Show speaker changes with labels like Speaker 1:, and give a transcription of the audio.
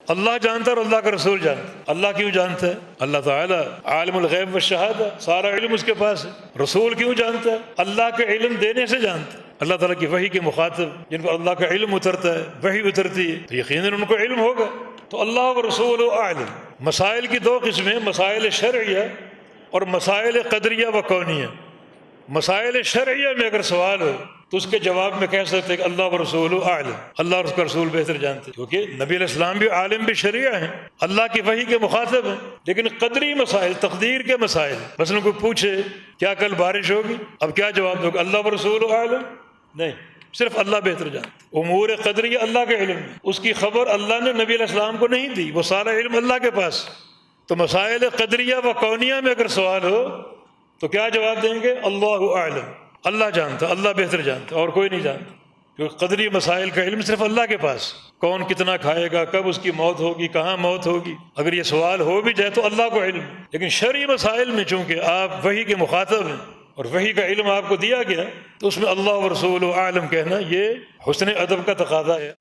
Speaker 1: اللہ جانتا ہے اور اللہ کا رسول جانتا ہے۔ اللہ کیوں جانتا ہے؟ اللہ تعالیٰ عالم الغیب والشہادہ، سارا علم اس کے پاس ہے۔ رسول کیوں جانتا ہے؟ اللہ کے علم دینے سے جانتا ہے۔ اللہ تعالیٰ کی وحی کے مخاطب جن پر اللہ کا علم اترتا ہے، وحی اترتی ہے، تو یقیناً ان کو علم ہوگا۔ تو اللہ و رسول اعلم۔ مسائل کی دو قسمیں، مسائل شرعیہ اور مسائل قدریہ و کونیہ۔ مسائل شرعیہ میں اگر سوال ہو تو اس کے جواب میں کہہ سکتے کہ اللہ و رسول اعلم، اللہ اور اس کا رسول بہتر جانتے، کیونکہ نبی علیہ السلام بھی عالم بھی شریعہ ہیں، اللہ کی وحی کے مخاطب ہیں۔ لیکن قدری مسائل، تقدیر کے مسائل، مثلا کوئی پوچھے کیا کل بارش ہوگی، اب کیا جواب دو گے؟ اللہ و رسول اعلم؟ نہیں، صرف اللہ بہتر جانتے۔ امور قدریہ اللہ کے علم میں، اس کی خبر اللہ نے نبی علیہ السلام کو نہیں دی، وہ سارا علم اللہ کے پاس۔ تو مسائل قدریہ و کونیہ میں اگر سوال ہو تو کیا جواب دیں گے؟ اللہ اعلم، اللہ جانتا، اللہ بہتر جانتا، اور کوئی نہیں جانتا، کیونکہ قدری مسائل کا علم صرف اللہ کے پاس۔ کون کتنا کھائے گا، کب اس کی موت ہوگی، کہاں موت ہوگی، اگر یہ سوال ہو بھی جائے تو اللہ کو علم۔ لیکن شرعی مسائل میں چونکہ آپ وحی کے مخاطب ہیں اور وحی کا علم آپ کو دیا گیا، تو اس میں اللہ و رسول عالم کہنا یہ حسن ادب کا تقاضا ہے۔